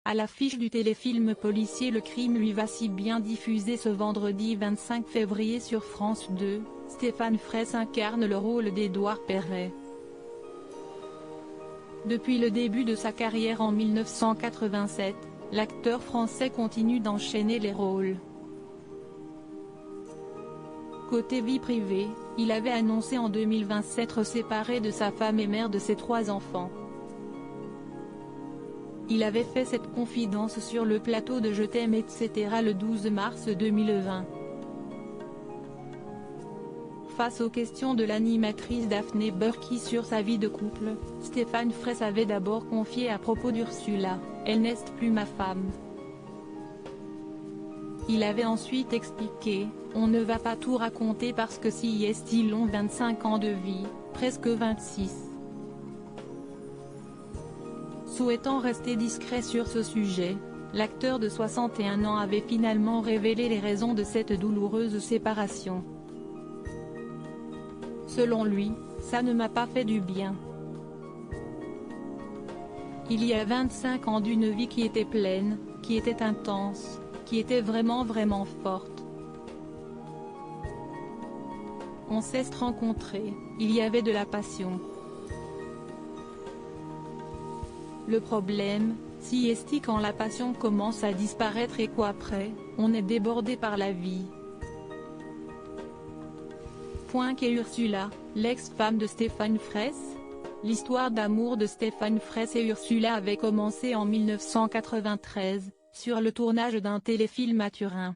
À l'affiche du téléfilm policier Le crime lui va si bien diffusé ce vendredi 25 février sur France 2, Stéphane Fraisse incarne le rôle d'Édouard Perret. Depuis le début de sa carrière en 1987, l'acteur français continue d'enchaîner les rôles. Côté vie privée, il avait annoncé en 2020 s'être séparé de sa femme et mère de ses 3 enfants. Il avait fait cette confidence sur le plateau de Je t'aime etc. le 12 mars 2020. Face aux questions de l'animatrice Daphné Burki sur sa vie de couple, Stéphane Fraisse avait d'abord confié à propos d'Ursula, « Elle n'est plus ma femme ». Il avait ensuite expliqué, « On ne va pas tout raconter parce que si ils ont 25 ans de vie, presque 26 ». Souhaitant rester discret sur ce sujet, l'acteur de 61 ans avait finalement révélé les raisons de cette douloureuse séparation. Selon lui, « Ça ne m'a pas fait du bien. Il y a 25 ans d'une vie qui était pleine, qui était intense, qui était vraiment forte. On s'est rencontrés, il y avait de la passion. Le problème, si est quand la passion commence à disparaître et qu'après, on est débordé par la vie. » Qu'est Ursula, l'ex-femme de Stéphane Fraisse? L'histoire d'amour de Stéphane Fraisse et Ursula avait commencé en 1993, sur le tournage d'un téléfilm à Turin.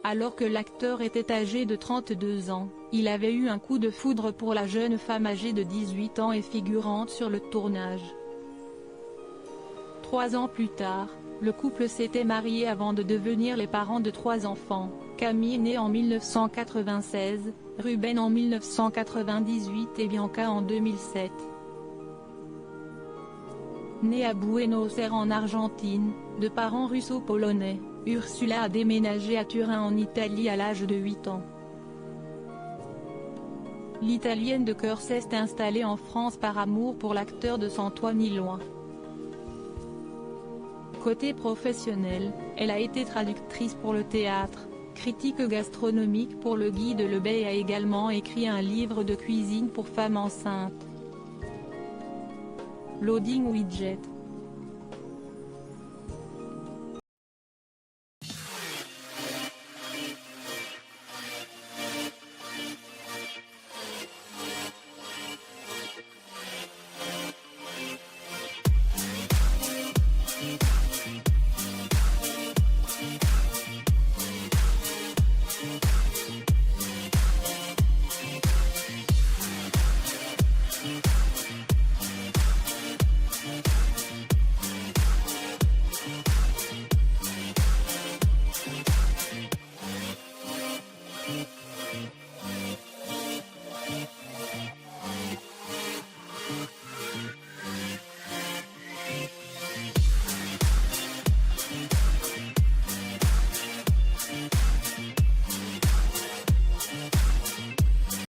Alors que l'acteur était âgé de 32 ans, il avait eu un coup de foudre pour la jeune femme âgée de 18 ans et figurante sur le tournage. 3 ans plus tard, le couple s'était marié avant de devenir les parents de 3 enfants, Camille née en 1996, Ruben en 1998 et Bianca en 2007. Née à Buenos Aires en Argentine, de parents russo-polonais, Ursula a déménagé à Turin en Italie à l'âge de 8 ans. L'Italienne de cœur s'est installée en France par amour pour l'acteur de Sans toi ni loin. Côté professionnel, elle a été traductrice pour le théâtre, critique gastronomique pour le Guide Le Bay et a également écrit un livre de cuisine pour femmes enceintes. Loading Widget.